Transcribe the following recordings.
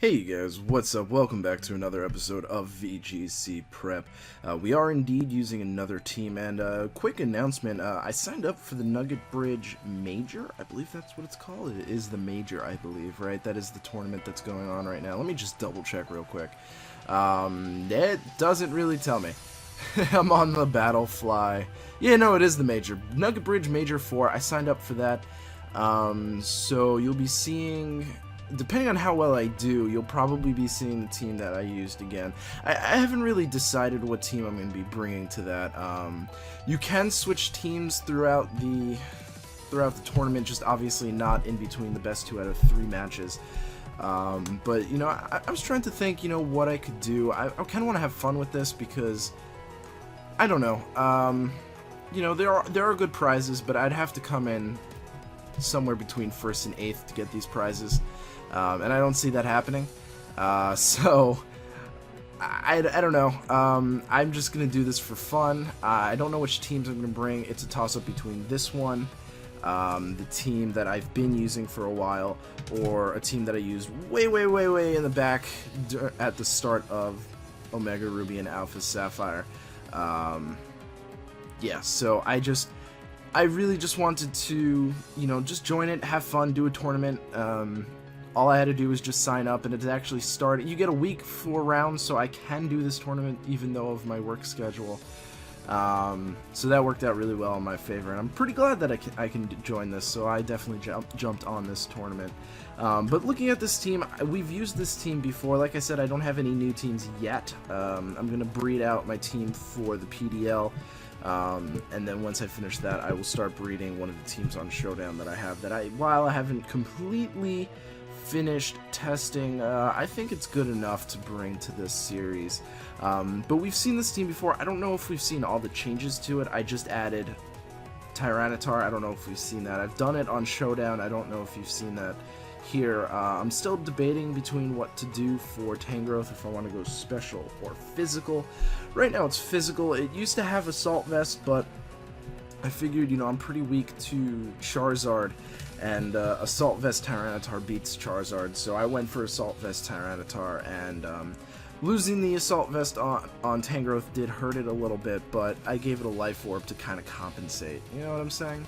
Hey guys, what's up? Welcome back to another episode of VGC Prep. We are indeed using another team, and quick announcement, I signed up for the Nugget Bridge Major. I believe that's what it's called. It is the Major, I believe, right? That is the tournament that's going on right now. Let me just double check real quick. It doesn't really tell me. I'm on the Battle Fly. Yeah, no, it is the Major. Nugget Bridge Major 4. I signed up for that. So you'll be seeing... Depending on how well I do, you'll probably be seeing the team that I used again. I haven't really decided what team I'm going to be bringing to that. You can switch teams throughout the tournament, just obviously not in between the best 2 out of 3 matches. But, you know, I was trying to think, you know, what I could do. I kind of want to have fun with this because, I don't know. You know, there are good prizes, but I'd have to come in somewhere between 1st and 8th to get these prizes. And I don't see that happening, so I don't know. I'm just gonna do this for fun. I don't know which teams I'm gonna bring. It's a toss-up between this one, the team that I've been using for a while, or a team that I used way in the back at the start of Omega Ruby and Alpha Sapphire. Yeah, so I really just wanted to, you know, just join it, have fun, do a tournament. All I had to do was just sign up, and it actually started. You get a week for rounds, so I can do this tournament even though of my work schedule. So that worked out really well in my favor, and I'm pretty glad that I can join this, so I definitely jumped on this tournament. But looking at this team, we've used this team before. Like I said, I don't have any new teams yet. I'm going to breed out my team for the PDL. And then once I finish that, I will start breeding one of the teams on Showdown that I have that while I haven't completely finished testing, I think it's good enough to bring to this series. But we've seen this team before. I don't know if we've seen all the changes to it. I just added Tyranitar. I don't know if we've seen that. I've done it on Showdown. I don't know if you've seen that here. I'm still debating between what to do for Tangrowth, if I want to go special or physical. Right now it's physical. It used to have Assault Vest, but I figured, you know, I'm pretty weak to Charizard, and Assault Vest Tyranitar beats Charizard, so I went for Assault Vest Tyranitar, and losing the Assault Vest on Tangrowth did hurt it a little bit, but I gave it a Life Orb to kind of compensate, you know what I'm saying?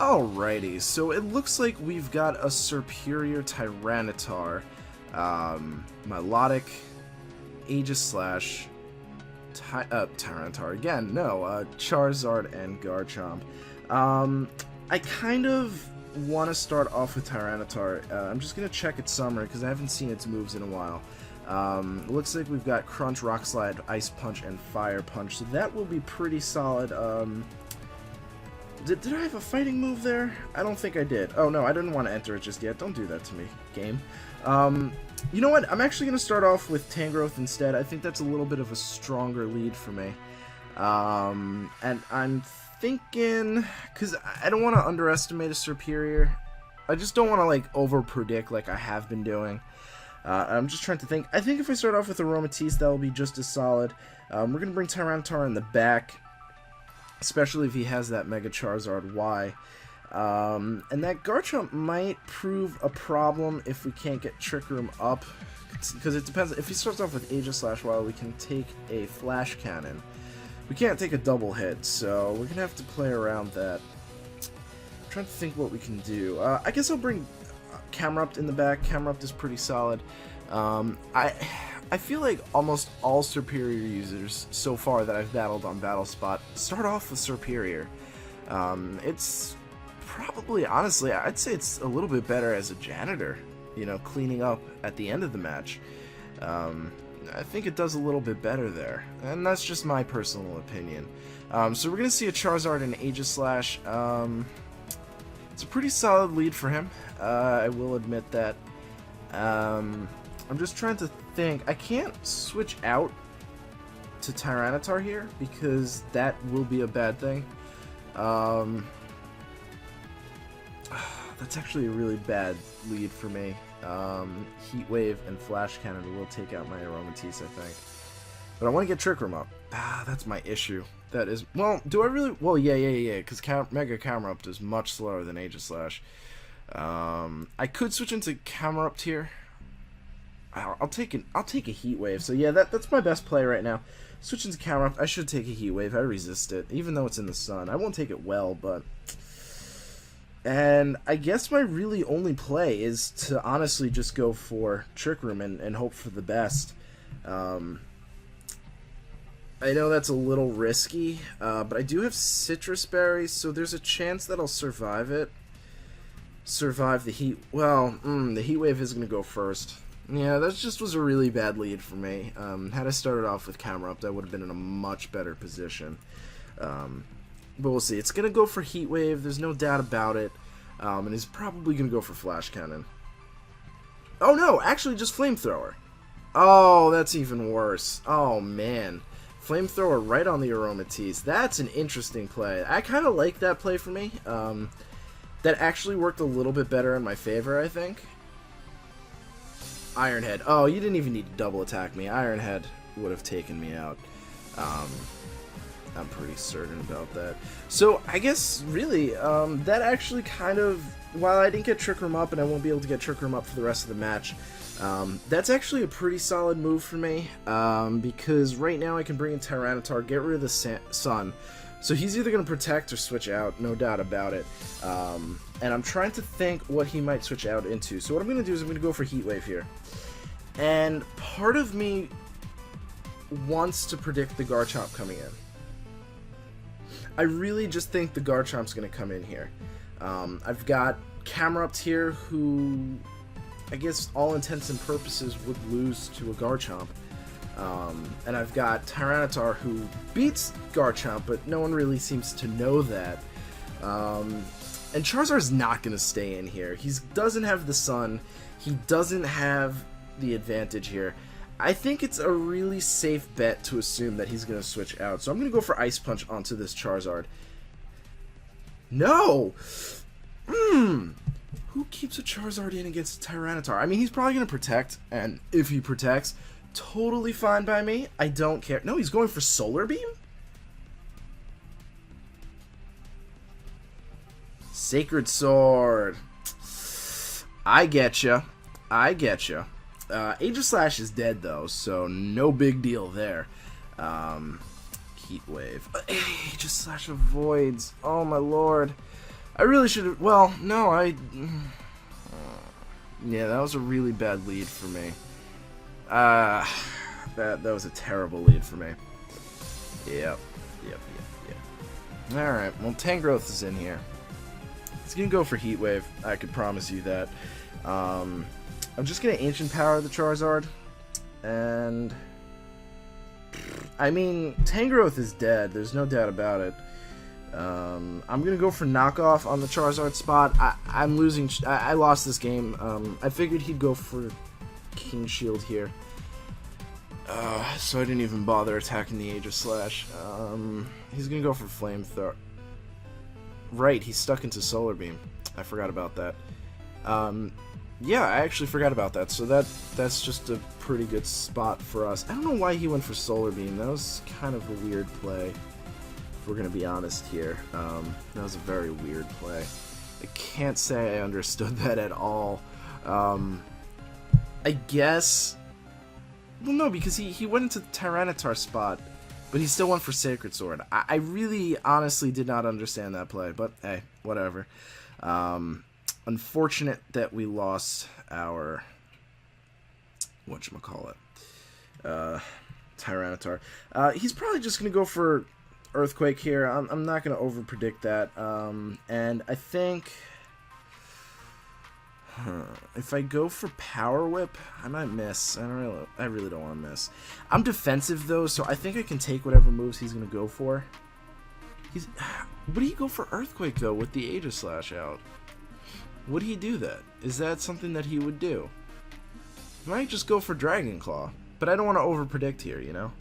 Alrighty, so it looks like we've got a superior Tyranitar, Milotic, Aegislash, Tyranitar again, no, Charizard and Garchomp. I kind of want to start off with Tyranitar. I'm just going to check its summary because I haven't seen its moves in a while. Looks like we've got Crunch, Rock Slide, Ice Punch, and Fire Punch, so that will be pretty solid. Did I have a fighting move there? I don't think I did. Oh no, I didn't want to enter it just yet. Don't do that to me, game. You know what? I'm actually going to start off with Tangrowth instead. I think that's a little bit of a stronger lead for me. And I'm thinking, because I don't want to underestimate a superior. I just don't want to, like, over-predict like I have been doing. I'm just trying to think. I think if I start off with Aromatisse, that will be just as solid. We're going to bring Tyranitar in the back, especially if he has that Mega Charizard Y. And that Garchomp might prove a problem if we can't get Trick Room up, because it depends. If he starts off with Aegislash, while we can take a Flash Cannon, we can't take a double hit, so we're gonna have to play around that. I'm trying to think what we can do. I guess I'll bring Camerupt in the back. Camerupt is pretty solid. I feel like almost all superior users so far that I've battled on Battle Spot start off with superior. It's probably, honestly, I'd say it's a little bit better as a janitor, you know, cleaning up at the end of the match. I think it does a little bit better there, and that's just my personal opinion. So we're going to see a Charizard and Aegislash. It's a pretty solid lead for him, I will admit that. I'm just trying to think. I can't switch out to Tyranitar here, because that will be a bad thing. That's actually a really bad lead for me. Heat Wave and Flash Cannon will take out my Aromatisse, I think. But I want to get Trick Room up. That's my issue. That is... Well, do I really... Well, yeah, because Mega Camerupt is much slower than Aegislash. I could switch into Camerupt here. I'll take a Heat Wave. So yeah, that's my best play right now. Switching to camera up, I should take a Heat Wave. I resist it, even though it's in the sun. I won't take it well, but... And I guess my really only play is to honestly just go for Trick Room and hope for the best. I know that's a little risky, but I do have Citrus Berries, so there's a chance that I'll survive it. Survive the Heat... Well, the Heat Wave is going to go first. Yeah, that just was a really bad lead for me. Had I started off with camera up, that would have been in a much better position. But we'll see. It's going to go for Heat Wave, there's no doubt about it. And he's probably going to go for Flash Cannon. Oh no, actually just Flamethrower. Oh, that's even worse. Oh man. Flamethrower right on the Aromatisse. That's an interesting play. I kind of like that play for me. That actually worked a little bit better in my favor, I think. Iron Head. Oh, you didn't even need to double attack me. Iron Head would have taken me out. I'm pretty certain about that. So, I guess, really, that actually kind of... While I didn't get Trick Room up, and I won't be able to get Trick Room up for the rest of the match, that's actually a pretty solid move for me, because right now I can bring in Tyranitar, get rid of the sun. So he's either going to protect or switch out, no doubt about it. And I'm trying to think what he might switch out into. So what I'm going to do is I'm going to go for Heat Wave here. And part of me wants to predict the Garchomp coming in. I really just think the Garchomp's going to come in here. I've got Camerupt here, who, I guess, all intents and purposes, would lose to a Garchomp. And I've got Tyranitar, who beats Garchomp, but no one really seems to know that. And Charizard's not going to stay in here. He doesn't have the sun. He doesn't have the advantage here. I think it's a really safe bet to assume that he's going to switch out. So I'm going to go for Ice Punch onto this Charizard. No! Who keeps a Charizard in against a Tyranitar? I mean, he's probably going to protect, and if he protects, totally fine by me. I don't care. No, he's going for Solar Beam? Sacred Sword. I getcha. I getcha. Aegislash is dead, though, so no big deal there. Heat Wave. Aegislash avoids. Oh, my lord. I really should have... Well, no, yeah, that was a really bad lead for me. That was a terrible lead for me. Yep. Alright, well, Tangrowth is in here. He's gonna go for Heat Wave, I could promise you that. I'm just gonna Ancient Power the Charizard, and... I mean, Tangrowth is dead, there's no doubt about it. I'm gonna go for Knockoff on the Charizard spot. I'm losing... I lost this game. I figured he'd go for King Shield here. So I didn't even bother attacking the Aegislash. He's gonna go for Flamethrower. Right, he's stuck into Solar Beam. I forgot about that. Yeah, I actually forgot about that. So that's just a pretty good spot for us. I don't know why he went for Solar Beam. That was kind of a weird play, if we're gonna be honest here. That was a very weird play. I can't say I understood that at all. I guess... Well, no, because he went into the Tyranitar spot, but he still went for Sacred Sword. I really, honestly did not understand that play, but hey, whatever. Unfortunate that we lost our... whatchamacallit? Tyranitar. He's probably just going to go for Earthquake here. I'm not going to overpredict that. And I think... if I go for Power Whip, I might miss. I really don't want to miss. I'm defensive though, so I think I can take whatever moves he's gonna go for. Would he go for Earthquake though with the Aegislash out? Would he do that? Is that something that he would do? He might just go for Dragon Claw, but I don't want to overpredict here, you know?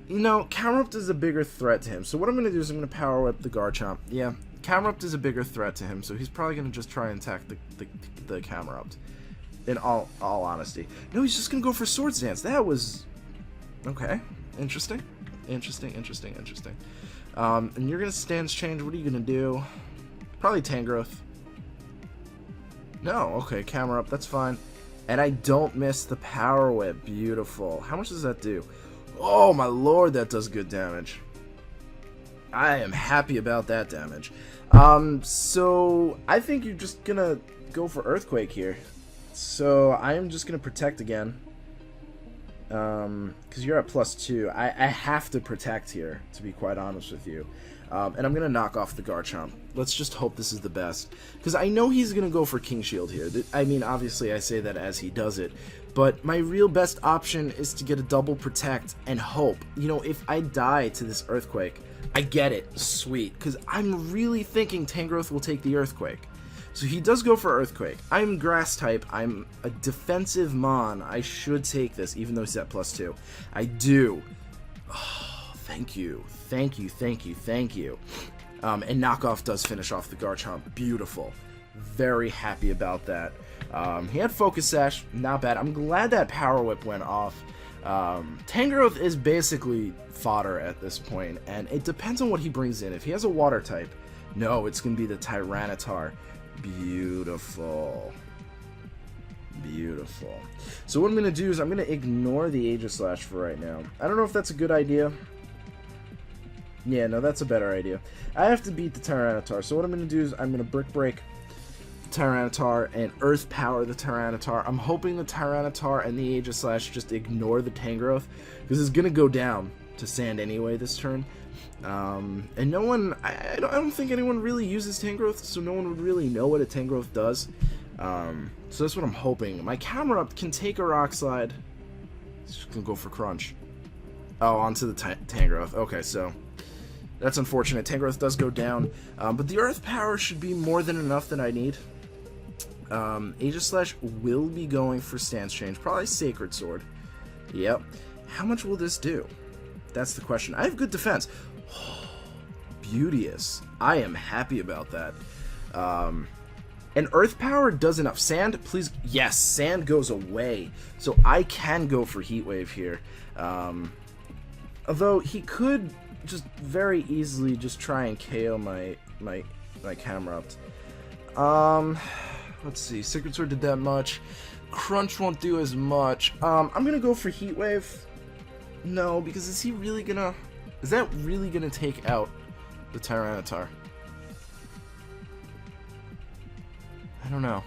You know, Camerupt is a bigger threat to him, so what I'm gonna do is I'm gonna Power Whip the Garchomp. Yeah. Camerupt is a bigger threat to him, so he's probably going to just try and attack the Camerupt. In all honesty. No, he's just going to go for Swords Dance. That was... okay. Interesting. And you're going to Stance Change. What are you going to do? Probably Tangrowth. No, okay, Camerupt. That's fine. And I don't miss the Power Whip. Beautiful. How much does that do? Oh my lord, that does good damage. I am happy about that damage. So I think you're just gonna go for Earthquake here. So I am just gonna protect again. Because you're at +2. I have to protect here, to be quite honest with you. And I'm gonna knock off the Garchomp. Let's just hope this is the best. Because I know he's gonna go for King Shield here. I mean, obviously I say that as he does it. But my real best option is to get a double protect and hope. You know, if I die to this Earthquake, I get it. Sweet. Because I'm really thinking Tangrowth will take the Earthquake. So he does go for Earthquake. I'm Grass type. I'm a defensive Mon. I should take this, even though he's at +2. I do. Oh, thank you. Thank you, thank you, thank you. And Knockoff does finish off the Garchomp. Beautiful. Very happy about that. He had Focus Sash. Not bad. I'm glad that Power Whip went off. Tangrowth is basically fodder at this point, and it depends on what he brings in. If he has a Water type, no, it's going to be the Tyranitar. Beautiful. Beautiful. So what I'm going to do is I'm going to ignore the Aegislash for right now. I don't know if that's a good idea. Yeah, no, that's a better idea. I have to beat the Tyranitar, so what I'm going to do is I'm going to Brick Break the Tyranitar and Earth Power the Tyranitar. I'm hoping the Tyranitar and the Aegislash just ignore the Tangrowth, because it's going to go down to Sand anyway this turn. And no one, I don't think anyone really uses Tangrowth, so no one would really know what a Tangrowth does. So that's what I'm hoping. My camera up can take a Rock Slide. It's just gonna go for Crunch. Oh, onto the Tangrowth. Okay, so that's unfortunate. Tangrowth does go down, but the Earth Power should be more than enough that I need. Aegislash will be going for Stance Change, probably Sacred Sword. Yep. How much will this do? That's the question. I have good defense. Beauteous. I am happy about that. And Earth Power does enough. Sand, please. Yes, Sand goes away. So I can go for Heat Wave here. Although he could just very easily just try and KO my camera up. Let's see. Sacred Sword did that much. Crunch won't do as much. I'm gonna go for Heat Wave. No, because is that really gonna take out the Tyranitar? I don't know.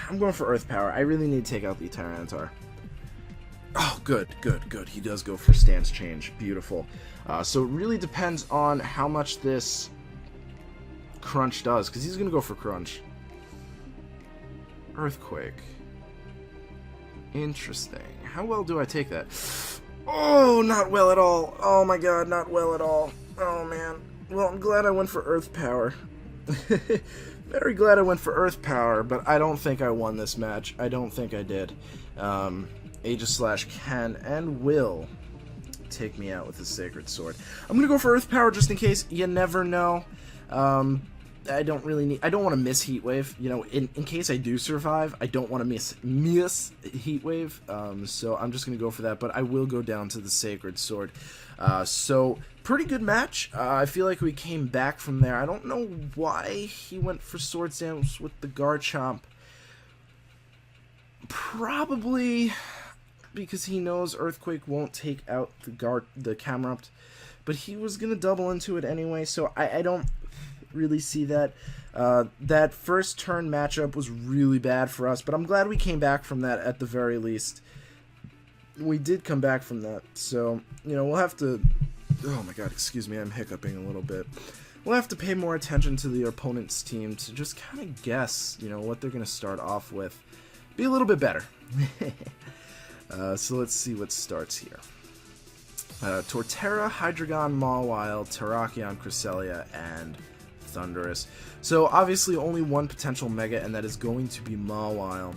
I'm going for Earth Power. I really need to take out the Tyranitar. Oh, good. He does go for Stance Change. Beautiful. So it really depends on how much this Crunch does, because he's gonna go for Crunch. Earthquake. Interesting. How well do I take that? Oh, not well at all. Oh my god, not well at all. Oh man. Well, I'm glad I went for Earth Power. Very glad I went for Earth Power, but I don't think I won this match. I don't think I did. Aegislash can and will take me out with his Sacred Sword. I'm gonna go for Earth Power just in case. You never know. I don't want to miss Heat Wave. You know, in case I do survive, I don't want to miss Heat Wave. So I'm just going to go for that, but I will go down to the Sacred Sword. So pretty good match. I feel like we came back from there. I don't know why he went for Swords Dance with the Garchomp. Probably because he knows Earthquake won't take out the Camerupt, but he was going to double into it anyway, so I don't really see that. That first turn matchup was really bad for us, but I'm glad we came back from that at the very least. We did come back from that, so, you know, we'll have to... Oh my god, excuse me, I'm hiccuping a little bit. We'll have to pay more attention to the opponent's team to just kind of guess, you know, what they're going to start off with. Be a little bit better. So let's see what starts here. Torterra, Hydreigon, Mawile, Terrakion, Cresselia, and Thundurus. So obviously only one potential Mega, and that is going to be Mawile.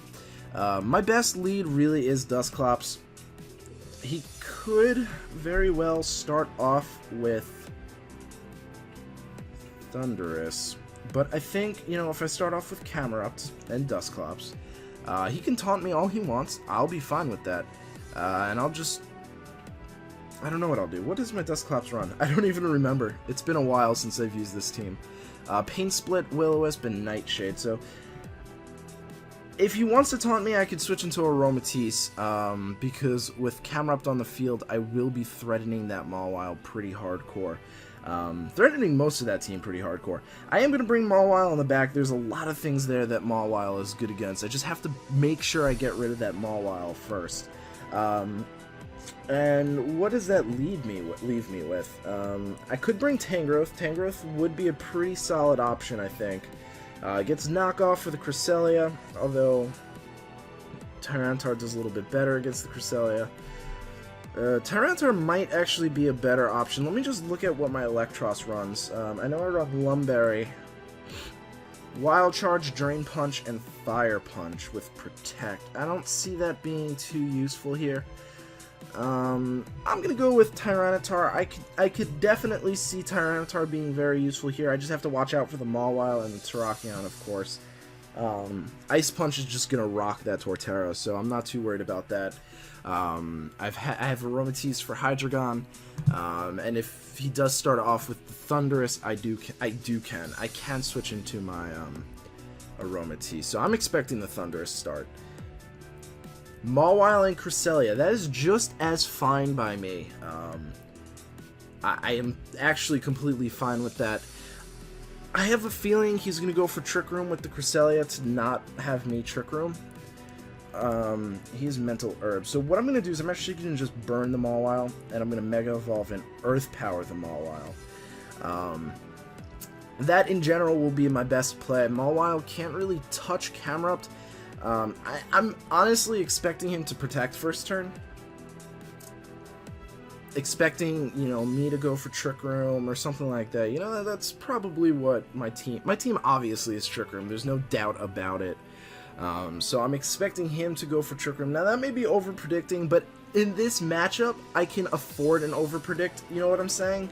My best lead really is Dusclops. He could very well start off with Thundurus, but I think, you know, if I start off with Camerupt and Dusclops, he can taunt me all he wants. I'll be fine with that. And I'll just... I don't know what I'll do. What does my Dusclops run? I don't even remember. It's been a while since I've used this team. Pain Split, Will-O-Wisp, and Nightshade. So If he wants to taunt me, I could switch into Aromatisse, because with Camerupt on the field, I will be threatening that Mawile pretty hardcore. Threatening most of that team pretty hardcore. I am going to bring Mawile on the back. There's a lot of things there that Mawile is good against. I just have to make sure I get rid of that Mawile first. And what does that leave me with? I could bring Tangrowth. Tangrowth would be a pretty solid option, I think. Gets knockoff for the Cresselia, although Tyranitar does a little bit better against the Cresselia. Tyranitar might actually be a better option. Let me just look at what my Electros runs. I know I run Lumberry, Wild Charge, Drain Punch, and Fire Punch with Protect. I don't see that being too useful here. I'm gonna go with Tyranitar. I could definitely see Tyranitar being very useful here. I just have to watch out for the Mawile and the Terrakion, of course. Ice Punch is just gonna rock that Torterra, so I'm not too worried about that. I have Aromatisse for Hydreigon, and if he does start off with the Thundurus, I can switch into my Aromatisse. So I'm expecting the Thundurus start. Mawile and Cresselia, that is just as fine by me. I am actually completely fine with that. I have a feeling he's going to go for Trick Room with the Cresselia to not have me Trick Room. He's Mental Herb. So what I'm going to do is I'm actually going to just burn the Mawile, and I'm going to Mega Evolve and Earth Power the Mawile. That in general will be my best play. Mawile can't really touch Camerupt. I'm honestly expecting him to Protect first turn. Expecting, you know, me to go for Trick Room or something like that. You know, that's probably what my team obviously is Trick Room. There's no doubt about it. So I'm expecting him to go for Trick Room. Now that may be over predicting, but in this matchup, I can afford an over predict. You know what I'm saying?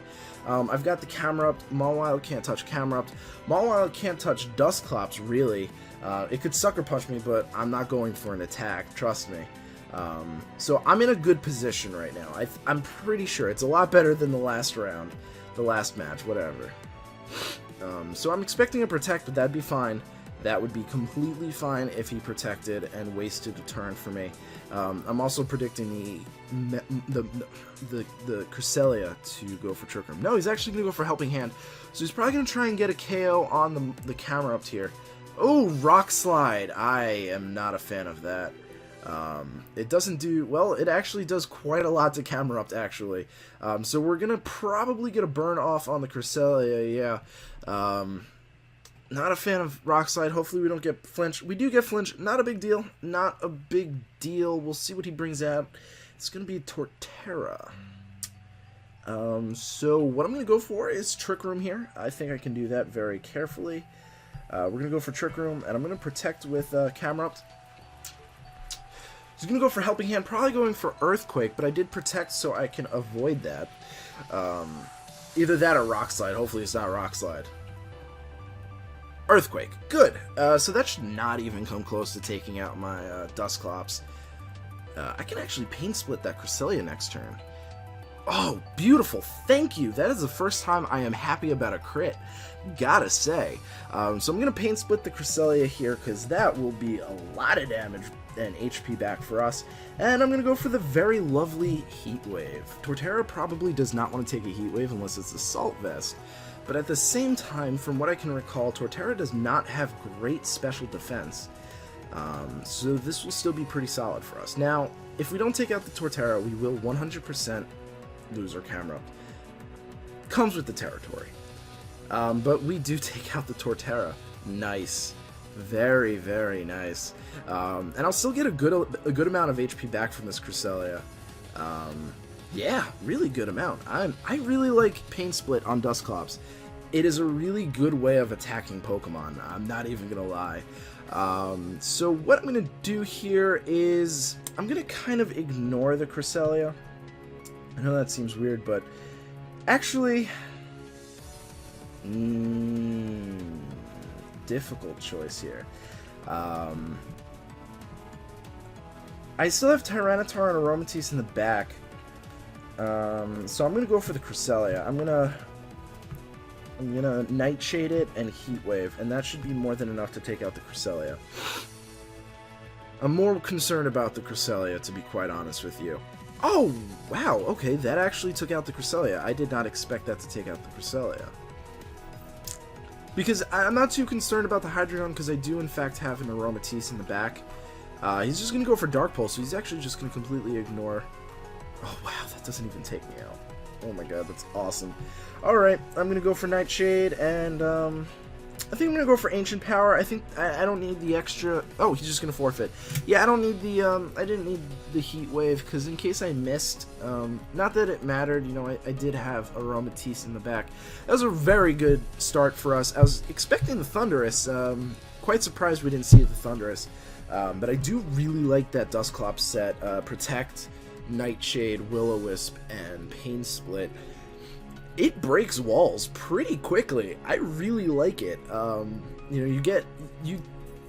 I've got the Camerupt. Mawile can't touch Camerupt. Mawile can't touch Dusclops, really. It could Sucker Punch me, but I'm not going for an attack, trust me. So I'm in a good position right now. I'm pretty sure it's a lot better than the last round, the last match, whatever. So I'm expecting a Protect, but that'd be fine. That would be completely fine if he Protected and wasted a turn for me. I'm also predicting the Cresselia to go for Trick Room. No, he's actually going to go for Helping Hand. So he's probably going to try and get a KO on the Camerupt here. Oh, Rock Slide. I am not a fan of that. It doesn't do... Well, it actually does quite a lot to Camerupt, actually. So we're going to probably get a burn off on the Cresselia, yeah. Not a fan of Rock Slide. Hopefully we don't get Flinch. We do get Flinch. Not a big deal. Not a big deal. We'll see what he brings out. It's going to be Torterra. So what I'm going to go for is Trick Room here. I think I can do that very carefully. We're going to go for Trick Room, and I'm going to Protect with Camerupt. He's going to go for Helping Hand, probably going for Earthquake, but I did Protect so I can avoid that. Either that or Rock Slide. Hopefully it's not Rock Slide. Earthquake. Good. So that should not even come close to taking out my Dusclops. I can actually Pain Split that Cresselia next turn. Oh, beautiful. Thank you. That is the first time I am happy about a crit. Gotta say. So I'm going to Pain Split the Cresselia here because that will be a lot of damage and HP back for us. And I'm going to go for the very lovely Heat Wave. Torterra probably does not want to take a Heat Wave unless it's Assault Vest. But at the same time, from what I can recall, Torterra does not have great special defense. So this will still be pretty solid for us. Now, if we don't take out the Torterra, we will 100% lose our Camerupt. Comes with the territory. But we do take out the Torterra. Nice. Very, very nice. And I'll still get a good amount of HP back from this Cresselia. Yeah, really good amount. I really like Pain Split on Dusclops. It is a really good way of attacking Pokemon. I'm not even gonna lie. So what I'm gonna do here is I'm gonna kind of ignore the Cresselia. I know that seems weird, but actually, difficult choice here. I still have Tyranitar and Aromatisse in the back. So I'm gonna go for the Cresselia. I'm gonna Nightshade it and Heat Wave, and that should be more than enough to take out the Cresselia. I'm more concerned about the Cresselia, to be quite honest with you. Oh, wow, okay, that actually took out the Cresselia. I did not expect that to take out the Cresselia. Because I'm not too concerned about the Hydreigon, because I do in fact have an Aromatisse in the back. He's just going to go for Dark Pulse, so he's actually just going to completely ignore... Oh, wow, that doesn't even take me out. Oh my god, that's awesome. Alright, I'm going to go for Nightshade, and I think I'm going to go for Ancient Power. I think I don't need the extra... Oh, he's just going to forfeit. Yeah, I don't need the... I didn't need the Heat Wave, because in case I missed... not that it mattered, you know, I did have Aromatisse in the back. That was a very good start for us. I was expecting the Thundurus. Quite surprised we didn't see the Thundurus. But I do really like that Dusclops set. Protect, Nightshade, Will-O-Wisp, and Pain Split. It breaks walls pretty quickly. I really like it. You know,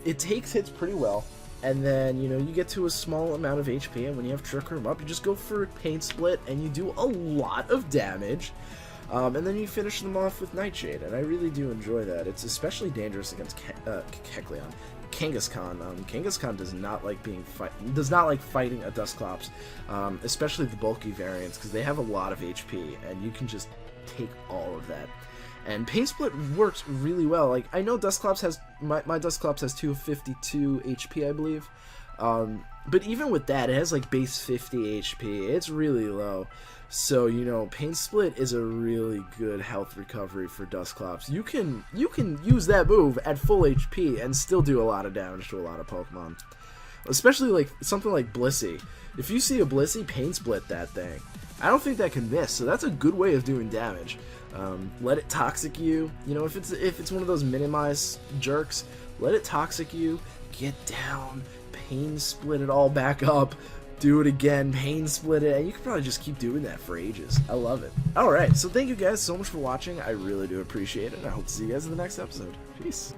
it takes hits pretty well, and then, you know, you get to a small amount of HP, and when you have Trick Room up, you just go for Pain Split, and you do a lot of damage. And then you finish them off with Nightshade, and I really do enjoy that. It's especially dangerous against Kecleon. Kangaskhan. Kangaskhan does not like fighting a Dusclops, especially the bulky variants, because they have a lot of HP, and you can just take all of that. And Pain Split works really well. Like, I know Dusclops has my Dusclops has 252 HP, I believe. But even with that, it has like base 50 HP. It's really low. So, you know, Pain Split is a really good health recovery for Dusclops. You can use that move at full HP and still do a lot of damage to a lot of Pokemon. Especially like something like Blissey. If you see a Blissey, Pain Split that thing. I don't think that can miss, so that's a good way of doing damage. Let it Toxic you. You know, if it's one of those minimize jerks, let it Toxic you, get down, Pain Split it all back up, do it again, Pain Split it, and you can probably just keep doing that for ages. I love it. Alright, so thank you guys so much for watching. I really do appreciate it, and I hope to see you guys in the next episode. Peace.